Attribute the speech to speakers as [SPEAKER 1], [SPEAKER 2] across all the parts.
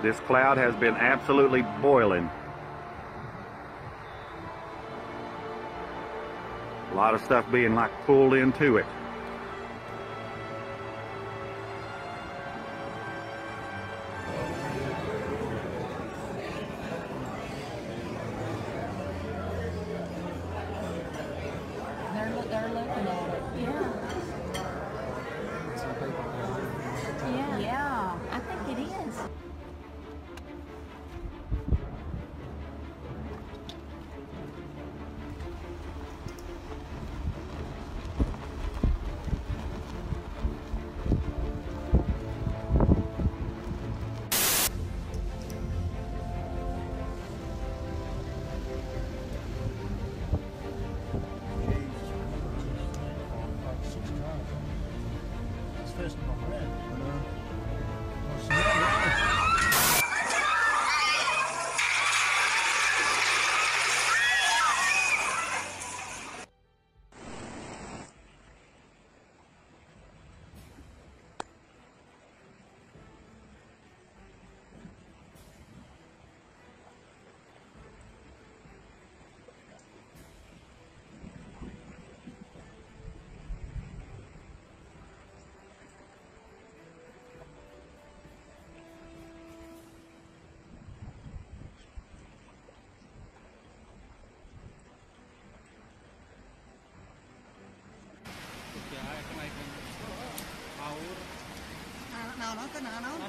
[SPEAKER 1] This cloud has been absolutely boiling. A lot of stuff being like pulled into it.
[SPEAKER 2] They're looking at it. Yeah. Yeah, I think it is.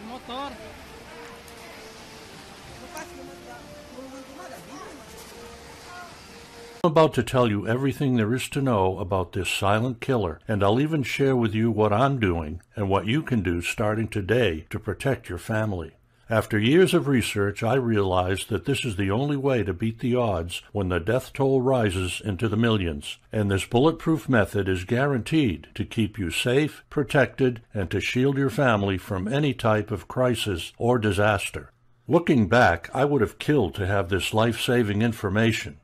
[SPEAKER 3] Motor.
[SPEAKER 4] I'm about to tell you everything there is to know about this silent killer, and I'll even share with you what I'm doing and what you can do starting today to protect your family. After years of research, I realized that this is the only way to beat the odds when the death toll rises into the millions, and this bulletproof method is guaranteed to keep you safe, protected, and to shield your family from any type of crisis or disaster. Looking back, I would have killed to have this life-saving information.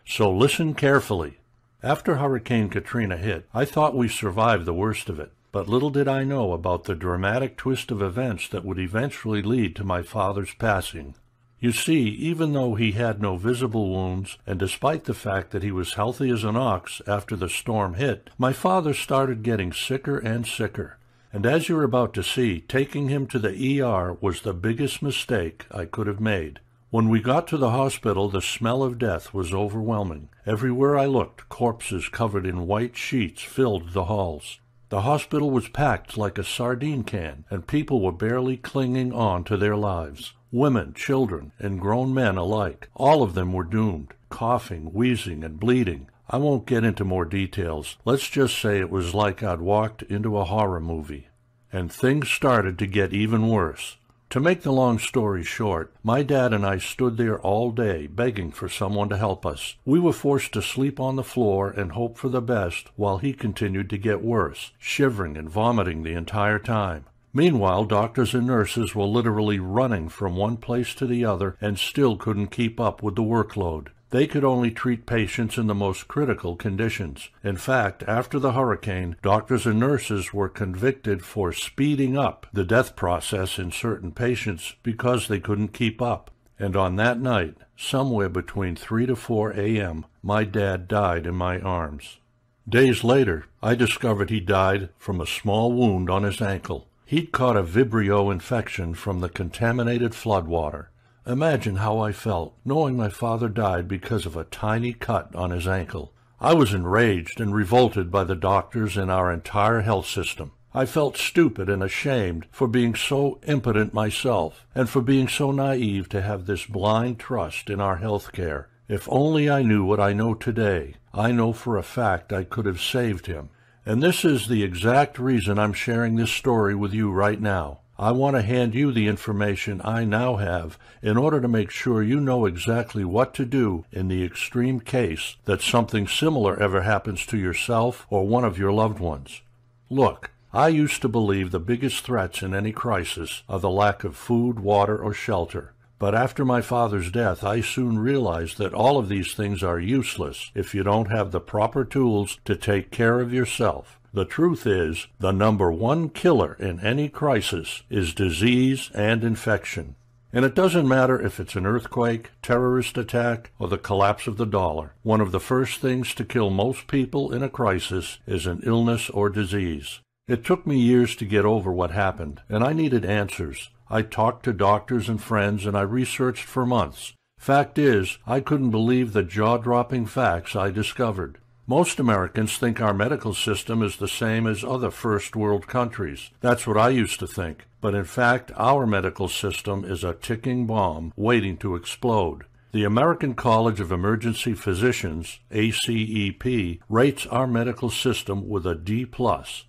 [SPEAKER 4] So listen carefully. After Hurricane Katrina hit, I thought we survived the worst of it. But little did I know about the dramatic twist of events that would eventually lead to my father's passing. You see, even though he had no visible wounds, and despite the fact that he was healthy as an ox after the storm hit, my father started getting sicker and sicker. And as you're about to see, taking him to the ER was the biggest mistake I could have made. When we got to the hospital, the smell of death was overwhelming. Everywhere I looked, corpses covered in white sheets filled the halls. The hospital was packed like a sardine can, and people were barely clinging on to their lives. Women, children, and grown men alike, all of them were doomed, coughing, wheezing, and bleeding. I won't get into more details. Let's just say it was like I'd walked into a horror movie. And things started to get even worse. To make the long story short, my dad and I stood there all day begging for someone to help us. We were forced to sleep on the floor and hope for the best while he continued to get worse, shivering and vomiting the entire time. Meanwhile, doctors and nurses were literally running from one place to the other and still couldn't keep up with the workload. They could only treat patients in the most critical conditions. In fact, after the hurricane, doctors and nurses were convicted for speeding up the death process in certain patients because they couldn't keep up. And on that night, somewhere between 3 to 4 a.m., my dad died in my arms. Days later, I discovered he died from a small wound on his ankle. He'd caught a Vibrio infection from the contaminated floodwater. Imagine how I felt, knowing my father died because of a tiny cut on his ankle. I was enraged and revolted by the doctors and our entire health system. I felt stupid and ashamed for being so impotent myself, and for being so naive to have this blind trust in our health care. If only I knew what I know today, I know for a fact I could have saved him. And this is the exact reason I'm sharing this story with you right now. I want to hand you the information I now have in order to make sure you know exactly what to do in the extreme case that something similar ever happens to yourself or one of your loved ones. Look, I used to believe the biggest threats in any crisis are the lack of food, water, or shelter. But after my father's death, I soon realized that all of these things are useless if you don't have the proper tools to take care of yourself. The truth is, the number one killer in any crisis is disease and infection. And it doesn't matter if it's an earthquake, terrorist attack, or the collapse of the dollar. One of the first things to kill most people in a crisis is an illness or disease. It took me years to get over what happened, and I needed answers. I talked to doctors and friends, and I researched for months. Fact is, I couldn't believe the jaw-dropping facts I discovered. Most Americans think our medical system is the same as other first-world countries. That's what I used to think. But in fact, our medical system is a ticking bomb waiting to explode. The American College of Emergency Physicians, ACEP, rates our medical system with a D+,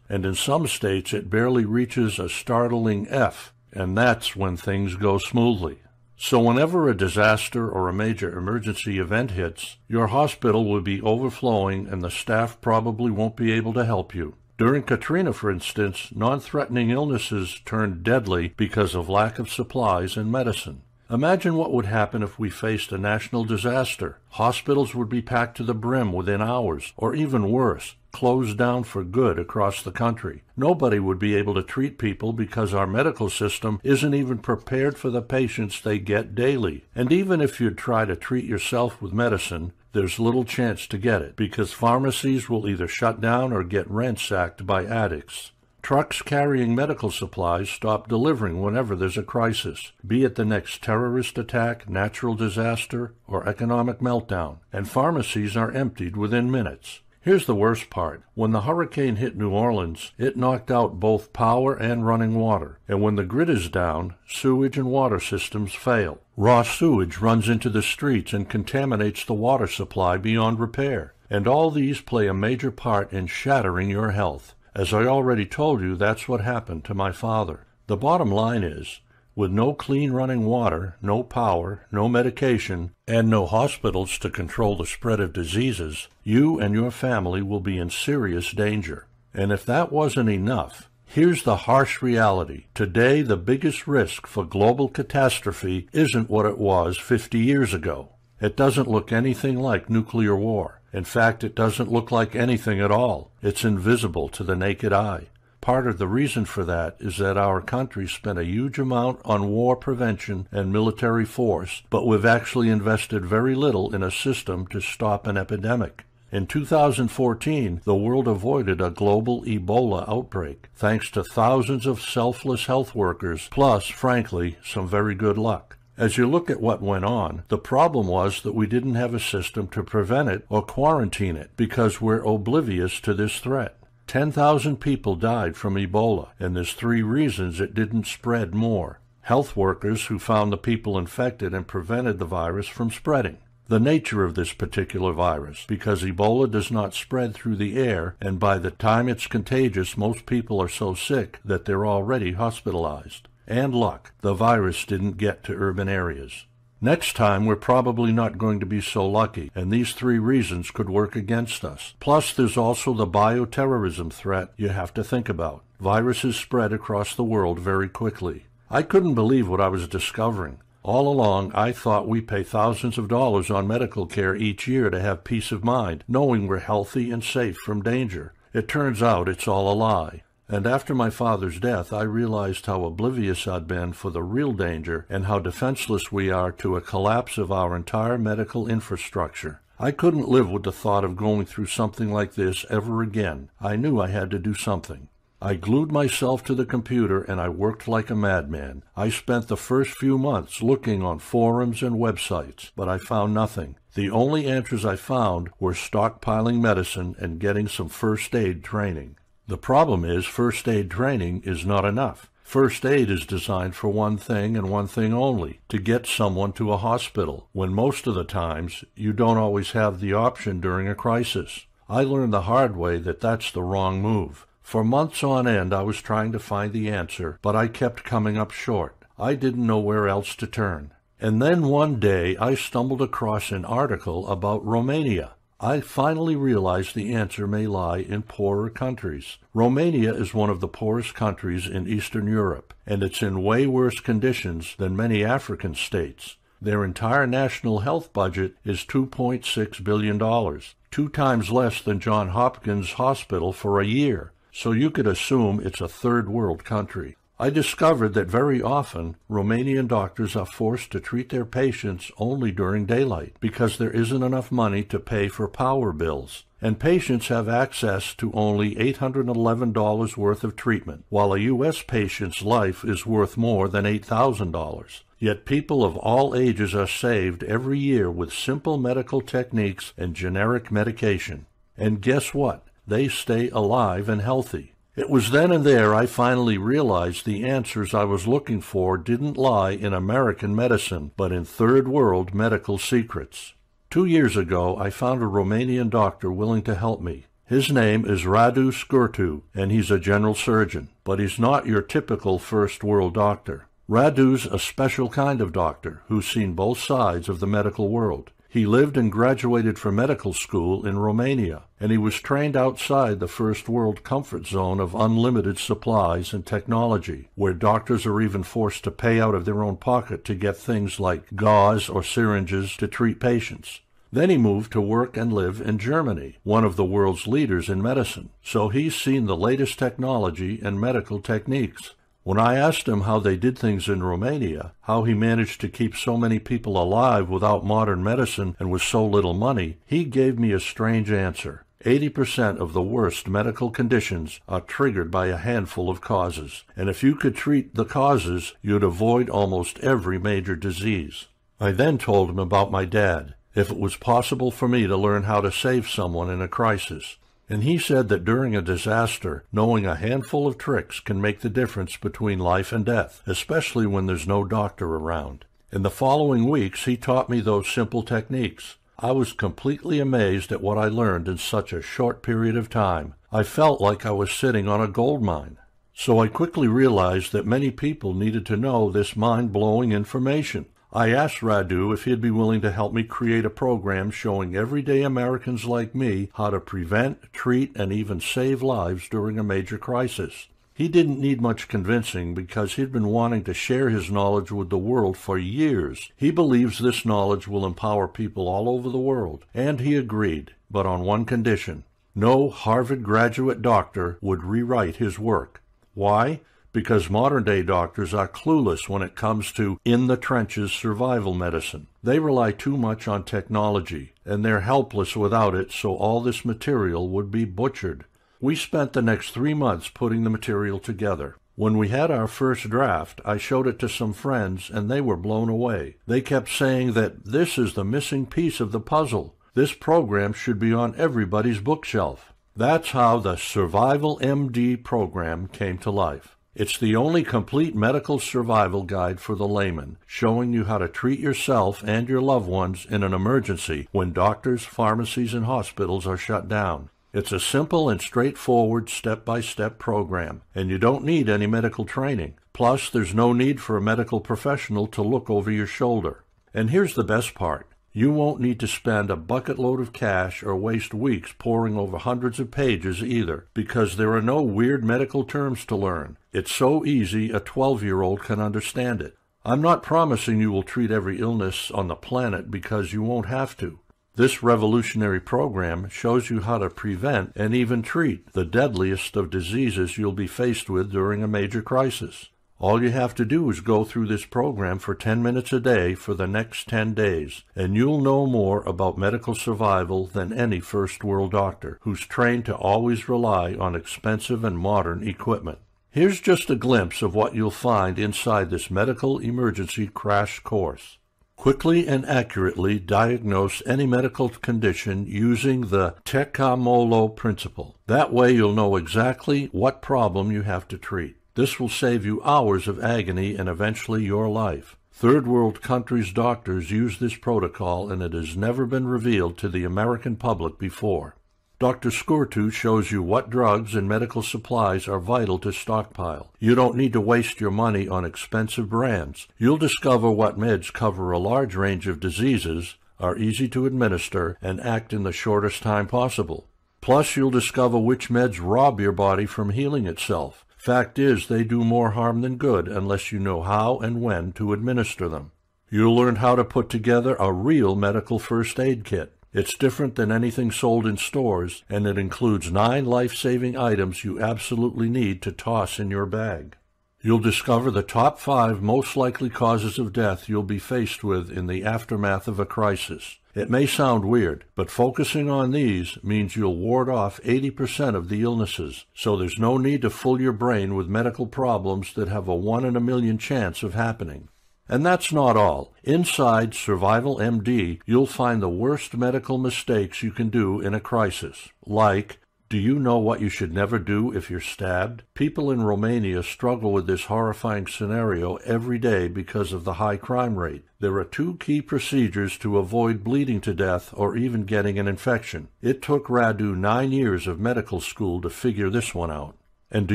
[SPEAKER 4] and in some states it barely reaches a startling F, and that's when things go smoothly. So whenever a disaster or a major emergency event hits, your hospital will be overflowing and the staff probably won't be able to help you. During Katrina, for instance, non-threatening illnesses turned deadly because of lack of supplies and medicine. Imagine what would happen if we faced a national disaster. Hospitals would be packed to the brim within hours, or even worse, closed down for good across the country. Nobody would be able to treat people because our medical system isn't even prepared for the patients they get daily. And even if you'd try to treat yourself with medicine, there's little chance to get it because pharmacies will either shut down or get ransacked by addicts. Trucks carrying medical supplies stop delivering whenever there's a crisis, be it the next terrorist attack, natural disaster, or economic meltdown, and pharmacies are emptied within minutes. Here's the worst part. When the hurricane hit New Orleans, it knocked out both power and running water. And when the grid is down, sewage and water systems fail. Raw sewage runs into the streets and contaminates the water supply beyond repair. And all these play a major part in shattering your health. As I already told you, that's what happened to my father. The bottom line is, with no clean running water, no power, no medication, and no hospitals to control the spread of diseases, you and your family will be in serious danger. And if that wasn't enough, here's the harsh reality. Today, the biggest risk for global catastrophe isn't what it was 50 years ago. It doesn't look anything like nuclear war. In fact, it doesn't look like anything at all. It's invisible to the naked eye. Part of the reason for that is that our country spent a huge amount on war prevention and military force, but we've actually invested very little in a system to stop an epidemic. In 2014, the world avoided a global Ebola outbreak, thanks to thousands of selfless health workers, plus, frankly, some very good luck. As you look at what went on, the problem was that we didn't have a system to prevent it or quarantine it because we're oblivious to this threat. 10,000 people died from Ebola, and there's 3 reasons it didn't spread more. Health workers who found the people infected and prevented the virus from spreading. The nature of this particular virus, because Ebola does not spread through the air, and by the time it's contagious, most people are so sick that they're already hospitalized. And luck, the virus didn't get to urban areas. Next time, we're probably not going to be so lucky, and these 3 reasons could work against us. Plus, there's also the bioterrorism threat you have to think about. Viruses spread across the world very quickly. I couldn't believe what I was discovering. All along, I thought we pay thousands of dollars on medical care each year to have peace of mind, knowing we're healthy and safe from danger. It turns out it's all a lie. And after my father's death, I realized how oblivious I'd been for the real danger and how defenseless we are to a collapse of our entire medical infrastructure. I couldn't live with the thought of going through something like this ever again. I knew I had to do something. I glued myself to the computer and I worked like a madman. I spent the first few months looking on forums and websites, but I found nothing. The only answers I found were stockpiling medicine and getting some first aid training. The problem is first aid training is not enough. First aid is designed for one thing and one thing only, to get someone to a hospital, when most of the times you don't always have the option during a crisis. I learned the hard way that that's the wrong move. For months on end I was trying to find the answer, but I kept coming up short. I didn't know where else to turn. And then one day I stumbled across an article about Romania. I finally realized the answer may lie in poorer countries. Romania is one of the poorest countries in Eastern Europe, and it's in way worse conditions than many African states. Their entire national health budget is $2.6 billion, 2 times less than Johns Hopkins Hospital for a year, so you could assume it's a third world country. I discovered that very often Romanian doctors are forced to treat their patients only during daylight because there isn't enough money to pay for power bills, and patients have access to only $811 worth of treatment, while a U.S. patient's life is worth more than $8,000. Yet people of all ages are saved every year with simple medical techniques and generic medication. And guess what? They stay alive and healthy. It was then and there I finally realized the answers I was looking for didn't lie in American medicine, but in third world medical secrets. 2 years ago, I found a Romanian doctor willing to help me. His name is Radu Scurtu, and he's a general surgeon, but he's not your typical first world doctor. Radu's a special kind of doctor who's seen both sides of the medical world. He lived and graduated from medical school in Romania, and he was trained outside the first world comfort zone of unlimited supplies and technology, where doctors are even forced to pay out of their own pocket to get things like gauze or syringes to treat patients. Then he moved to work and live in Germany, one of the world's leaders in medicine, so he's seen the latest technology and medical techniques. When I asked him how they did things in Romania, how he managed to keep so many people alive without modern medicine and with so little money, he gave me a strange answer. 80% of the worst medical conditions are triggered by a handful of causes, and if you could treat the causes, you'd avoid almost every major disease. I then told him about my dad, if it was possible for me to learn how to save someone in a crisis. And he said that during a disaster, knowing a handful of tricks can make the difference between life and death, especially when there's no doctor around. In the following weeks, he taught me those simple techniques. I was completely amazed at what I learned in such a short period of time. I felt like I was sitting on a gold mine. So I quickly realized that many people needed to know this mind-blowing information. I asked Radu if he'd be willing to help me create a program showing everyday Americans like me how to prevent, treat, and even save lives during a major crisis. He didn't need much convincing because he'd been wanting to share his knowledge with the world for years. He believes this knowledge will empower people all over the world, and he agreed, but on one condition. No Harvard graduate doctor would rewrite his work. Why? Because modern-day doctors are clueless when it comes to in-the-trenches survival medicine. They rely too much on technology, and they're helpless without it, so all this material would be butchered. We spent the next 3 months putting the material together. When we had our first draft, I showed it to some friends, and they were blown away. They kept saying that this is the missing piece of the puzzle. This program should be on everybody's bookshelf. That's how the Survival MD program came to life. It's the only complete medical survival guide for the layman, showing you how to treat yourself and your loved ones in an emergency when doctors, pharmacies, and hospitals are shut down. It's a simple and straightforward step-by-step program, and you don't need any medical training. Plus, there's no need for a medical professional to look over your shoulder. And here's the best part. You won't need to spend a bucket load of cash or waste weeks poring over hundreds of pages either, because there are no weird medical terms to learn. It's so easy a 12-year-old can understand it. I'm not promising you will treat every illness on the planet because you won't have to. This revolutionary program shows you how to prevent and even treat the deadliest of diseases you'll be faced with during a major crisis. All you have to do is go through this program for 10 minutes a day for the next 10 days, and you'll know more about medical survival than any first world doctor who's trained to always rely on expensive and modern equipment. Here's just a glimpse of what you'll find inside this medical emergency crash course. Quickly and accurately diagnose any medical condition using the Tecamolo principle. That way you'll know exactly what problem you have to treat. This will save you hours of agony and eventually your life. Third world countries' doctors use this protocol, and it has never been revealed to the American public before. Dr. Scurtu shows you what drugs and medical supplies are vital to stockpile. You don't need to waste your money on expensive brands. You'll discover what meds cover a large range of diseases, are easy to administer, and act in the shortest time possible. Plus, you'll discover which meds rob your body from healing itself. Fact is, they do more harm than good unless you know how and when to administer them. You'll learn how to put together a real medical first aid kit. It's different than anything sold in stores, and it includes 9 life-saving items you absolutely need to toss in your bag. You'll discover the top 5 most likely causes of death you'll be faced with in the aftermath of a crisis. It may sound weird, but focusing on these means you'll ward off 80% of the illnesses, so there's no need to fool your brain with medical problems that have a 1 in a million chance of happening. And that's not all. Inside Survival MD, you'll find the worst medical mistakes you can do in a crisis, like, do you know what you should never do if you're stabbed? People in Romania struggle with this horrifying scenario every day because of the high crime rate. There are 2 key procedures to avoid bleeding to death or even getting an infection. It took Radu 9 years of medical school to figure this one out. And do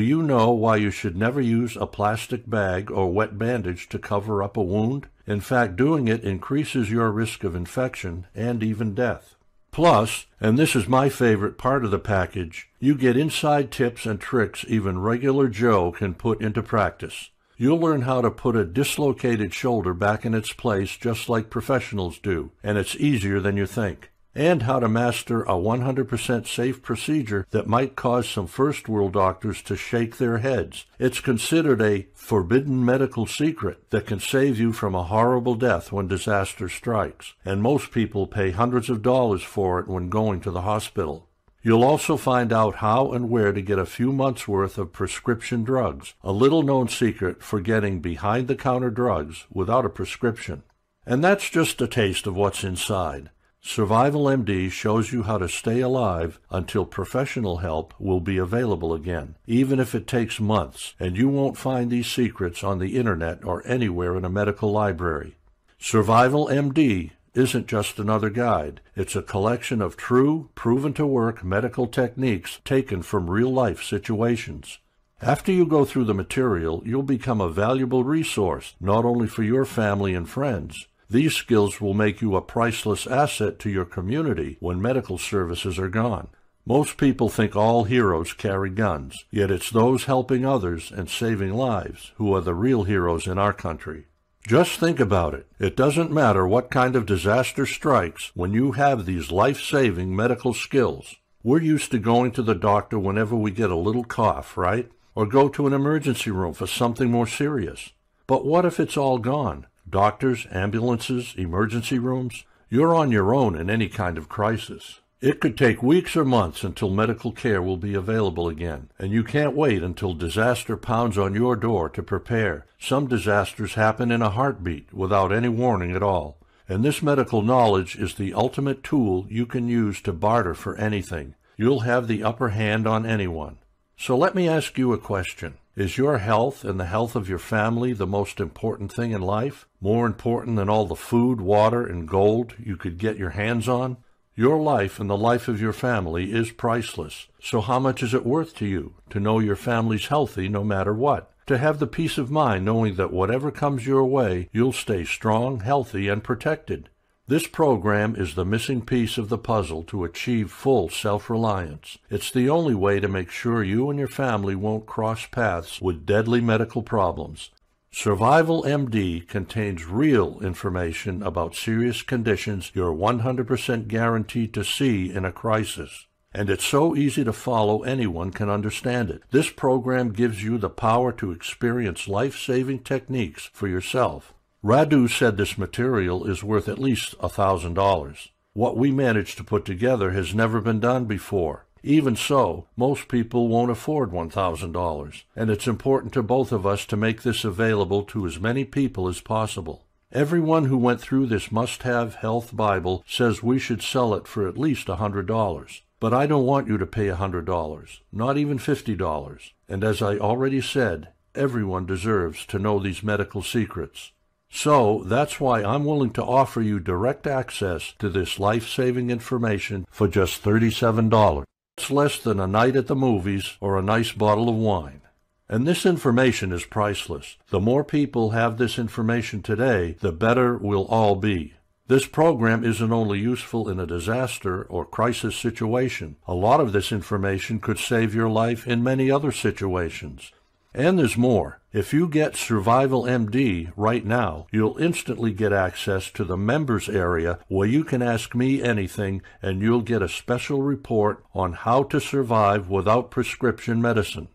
[SPEAKER 4] you know why you should never use a plastic bag or wet bandage to cover up a wound? In fact, doing it increases your risk of infection and even death. Plus, and this is my favorite part of the package, you get inside tips and tricks even regular Joe can put into practice. You'll learn how to put a dislocated shoulder back in its place just like professionals do, and it's easier than you think. And how to master a 100% safe procedure that might cause some first-world doctors to shake their heads. It's considered a forbidden medical secret that can save you from a horrible death when disaster strikes, and most people pay hundreds of dollars for it when going to the hospital. You'll also find out how and where to get a few months' worth of prescription drugs, a little-known secret for getting behind-the-counter drugs without a prescription. And that's just a taste of what's inside. Survival MD shows you how to stay alive until professional help will be available again, even if it takes months, and you won't find these secrets on the internet or anywhere in a medical library. Survival MD isn't just another guide. It's a collection of true, proven-to-work medical techniques taken from real-life situations. After you go through the material, you'll become a valuable resource, not only for your family and friends. These skills will make you a priceless asset to your community when medical services are gone. Most people think all heroes carry guns, yet it's those helping others and saving lives who are the real heroes in our country. Just think about it. It doesn't matter what kind of disaster strikes when you have these life-saving medical skills. We're used to going to the doctor whenever we get a little cough, right? Or go to an emergency room for something more serious. But what if it's all gone? Doctors, ambulances, emergency rooms. You're on your own in any kind of crisis. It could take weeks or months until medical care will be available again, and you can't wait until disaster pounds on your door to prepare. Some disasters happen in a heartbeat without any warning at all, and this medical knowledge is the ultimate tool you can use to barter for anything. You'll have the upper hand on anyone. So let me ask you a question. Is your health and the health of your family the most important thing in life? More important than all the food, water, and gold you could get your hands on? Your life and the life of your family is priceless. So how much is it worth to you to know your family's healthy no matter what? To have the peace of mind knowing that whatever comes your way, you'll stay strong, healthy, and protected. This program is the missing piece of the puzzle to achieve full self-reliance. It's the only way to make sure you and your family won't cross paths with deadly medical problems. Survival MD contains real information about serious conditions you're 100% guaranteed to see in a crisis. And it's so easy to follow anyone can understand it. This program gives you the power to experience life-saving techniques for yourself. Radu said this material is worth at least $1,000. What we managed to put together has never been done before. Even so, most people won't afford $1,000, and it's important to both of us to make this available to as many people as possible. Everyone who went through this must-have health Bible says we should sell it for at least $100. But I don't want you to pay $100, not even $50. And as I already said, everyone deserves to know these medical secrets. So that's why I'm willing to offer you direct access to this life-saving information for just $37. It's less than a night at the movies or a nice bottle of wine. And this information is priceless. The more people have this information today, the better we'll all be. This program isn't only useful in a disaster or crisis situation. A lot of this information could save your life in many other situations. And there's more. If you get Survival MD right now, you'll instantly get access to the members area where you can ask me anything and you'll get a special report on how to survive without prescription medicine.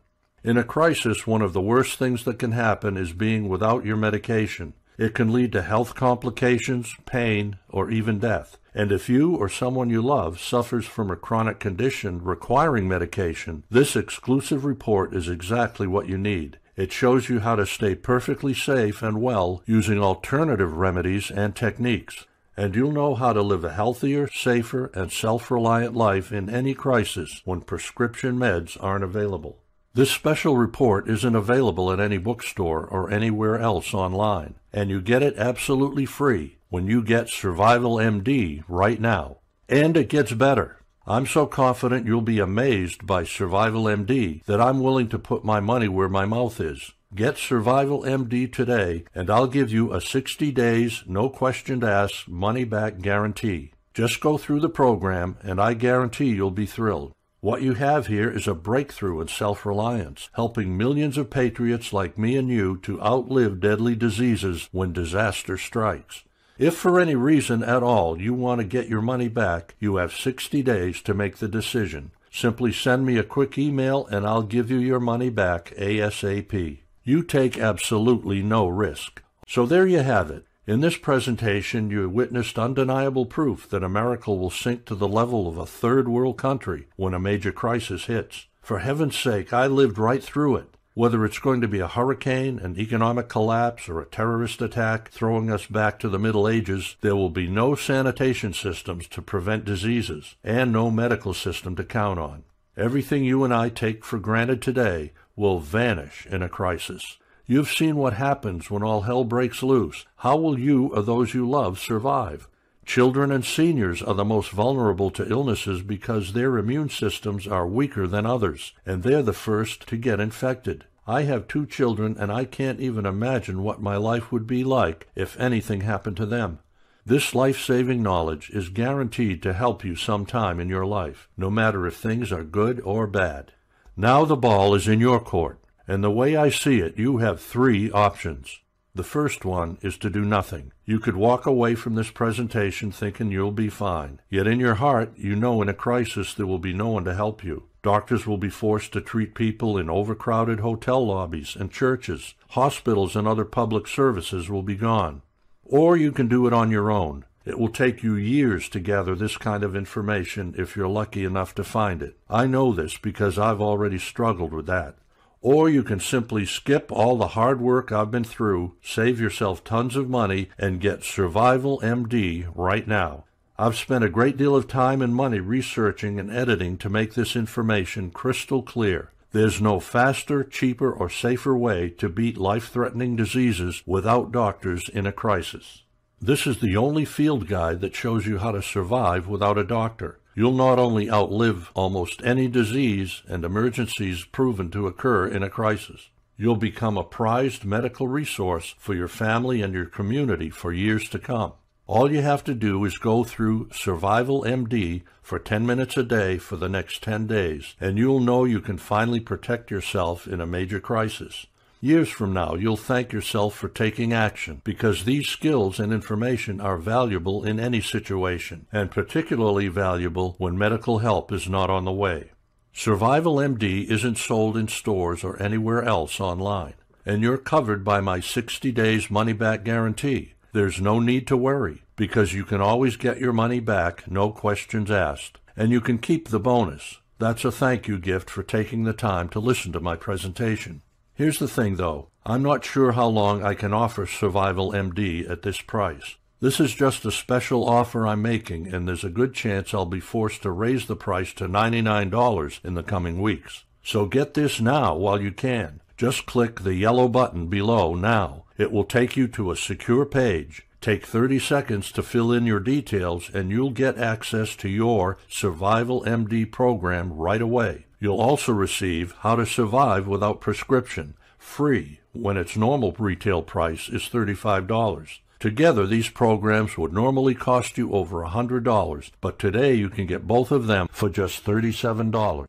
[SPEAKER 4] In a crisis, one of the worst things that can happen is being without your medication. It can lead to health complications, pain, or even death. And if you or someone you love suffers from a chronic condition requiring medication, this exclusive report is exactly what you need. It shows you how to stay perfectly safe and well using alternative remedies and techniques. And you'll know how to live a healthier, safer, and self-reliant life in any crisis when prescription meds aren't available. This special report isn't available at any bookstore or anywhere else online, and you get it absolutely free when you get Survival MD right now. And it gets better. I'm so confident you'll be amazed by Survival MD that I'm willing to put my money where my mouth is. Get Survival MD today, and I'll give you a 60 days, no questions asked, money-back guarantee. Just go through the program, and I guarantee you'll be thrilled. What you have here is a breakthrough in self-reliance, helping millions of patriots like me and you to outlive deadly diseases when disaster strikes. If for any reason at all you want to get your money back, you have 60 days to make the decision. Simply send me a quick email and I'll give you your money back ASAP. You take absolutely no risk. So there you have it. In this presentation, you witnessed undeniable proof that America will sink to the level of a third world country when a major crisis hits. For heaven's sake, I lived right through it. Whether it's going to be a hurricane, an economic collapse, or a terrorist attack throwing us back to the Middle Ages, there will be no sanitation systems to prevent diseases, and no medical system to count on. Everything you and I take for granted today will vanish in a crisis. You've seen what happens when all hell breaks loose. How will you or those you love survive? Children and seniors are the most vulnerable to illnesses because their immune systems are weaker than others, and they're the first to get infected. I have 2 children, and I can't even imagine what my life would be like if anything happened to them. This life-saving knowledge is guaranteed to help you sometime in your life, no matter if things are good or bad. Now the ball is in your court. And the way I see it, you have 3 options. The first one is to do nothing. You could walk away from this presentation thinking you'll be fine. Yet in your heart, you know in a crisis there will be no one to help you. Doctors will be forced to treat people in overcrowded hotel lobbies and churches. Hospitals and other public services will be gone. Or you can do it on your own. It will take you years to gather this kind of information if you're lucky enough to find it. I know this because I've already struggled with that. Or you can simply skip all the hard work I've been through, save yourself tons of money, and get Survival MD right now. I've spent a great deal of time and money researching and editing to make this information crystal clear. There's no faster, cheaper, or safer way to beat life-threatening diseases without doctors in a crisis. This is the only field guide that shows you how to survive without a doctor. You'll not only outlive almost any disease and emergencies proven to occur in a crisis, you'll become a prized medical resource for your family and your community for years to come. All you have to do is go through Survival MD for 10 minutes a day for the next 10 days, and you'll know you can finally protect yourself in a major crisis. Years from now, you'll thank yourself for taking action, because these skills and information are valuable in any situation, and particularly valuable when medical help is not on the way. Survival MD isn't sold in stores or anywhere else online, and you're covered by my 60 days money-back guarantee. There's no need to worry, because you can always get your money back, no questions asked, and you can keep the bonus. That's a thank you gift for taking the time to listen to my presentation. Here's the thing, though. I'm not sure how long I can offer Survival MD at this price. This is just a special offer I'm making, and there's a good chance I'll be forced to raise the price to $99 in the coming weeks. So get this now while you can. Just click the yellow button below now. It will take you to a secure page. Take 30 seconds to fill in your details, and you'll get access to your Survival MD program right away. You'll also receive How to Survive Without Prescription, free, when its normal retail price is $35. Together, these programs would normally cost you over $100, but today you can get both of them for just $37.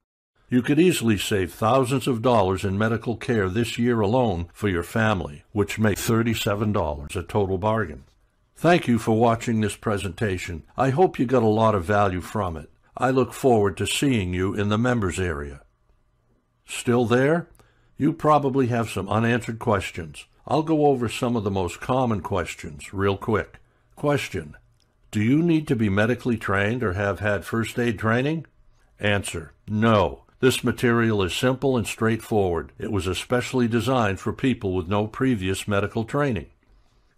[SPEAKER 4] You could easily save thousands of dollars in medical care this year alone for your family, which makes $37 a total bargain. Thank you for watching this presentation. I hope you got a lot of value from it. I look forward to seeing you in the members area. Still there? You probably have some unanswered questions. I'll go over some of the most common questions real quick. Question: do you need to be medically trained or have had first aid training? Answer: no. This material is simple and straightforward. It was especially designed for people with no previous medical training.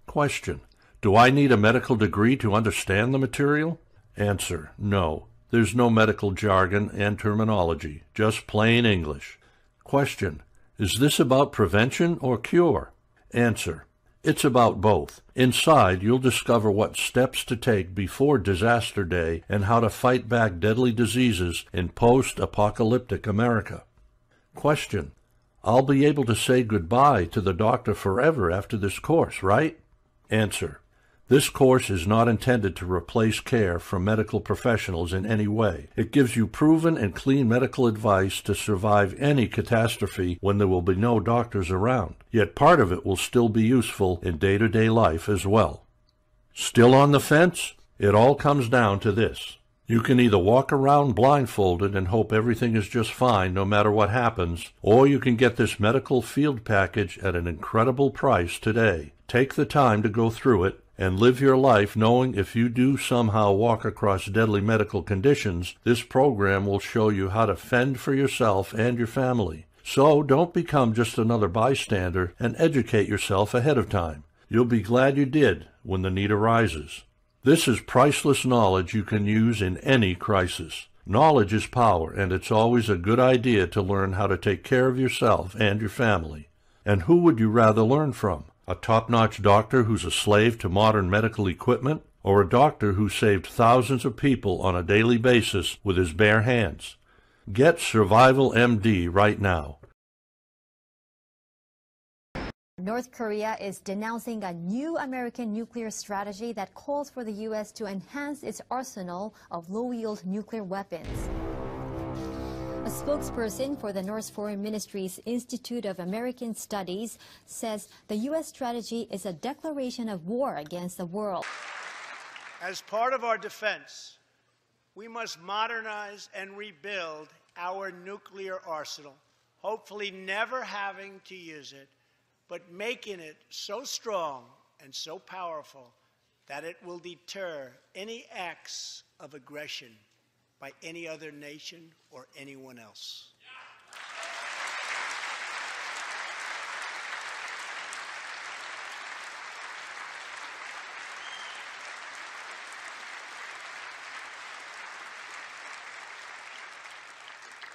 [SPEAKER 4] Question: do I need a medical degree to understand the material? Answer: no. There's no medical jargon and terminology, just plain English. Question: is this about prevention or cure? Answer: it's about both. Inside, you'll discover what steps to take before disaster day and how to fight back deadly diseases in post-apocalyptic America. Question: I'll be able to say goodbye to the doctor forever after this course, right? Answer: this course is not intended to replace care from medical professionals in any way. It gives you proven and clean medical advice to survive any catastrophe when there will be no doctors around. Yet part of it will still be useful in day-to-day life as well. Still on the fence? It all comes down to this. You can either walk around blindfolded and hope everything is just fine no matter what happens, or you can get this medical field package at an incredible price today. Take the time to go through it and live your life knowing if you do somehow walk across deadly medical conditions, this program will show you how to fend for yourself and your family. So don't become just another bystander and educate yourself ahead of time. You'll be glad you did when the need arises. This is priceless knowledge you can use in any crisis. Knowledge is power, and it's always a good idea to learn how to take care of yourself and your family. And who would you rather learn from? A top-notch doctor who's a slave to modern medical equipment, or a doctor who saved thousands of people on a daily basis with his bare hands? Get Survival MD right now.
[SPEAKER 3] North Korea is denouncing a new American nuclear strategy that calls for the U.S. to enhance its arsenal of low-yield nuclear weapons. A spokesperson for the North Foreign Ministry's Institute of American Studies says the U.S. strategy is a declaration of war against the world.
[SPEAKER 5] As part of our defense, we must modernize and rebuild our nuclear arsenal, hopefully never having to use it, but making it so strong and so powerful that it will deter any acts of aggression by any other nation or anyone else.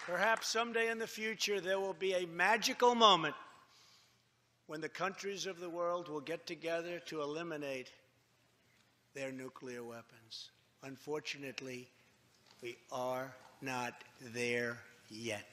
[SPEAKER 5] Perhaps someday in the future there will be a magical moment when the countries of the world will get together to eliminate their nuclear weapons. Unfortunately, we are not there yet.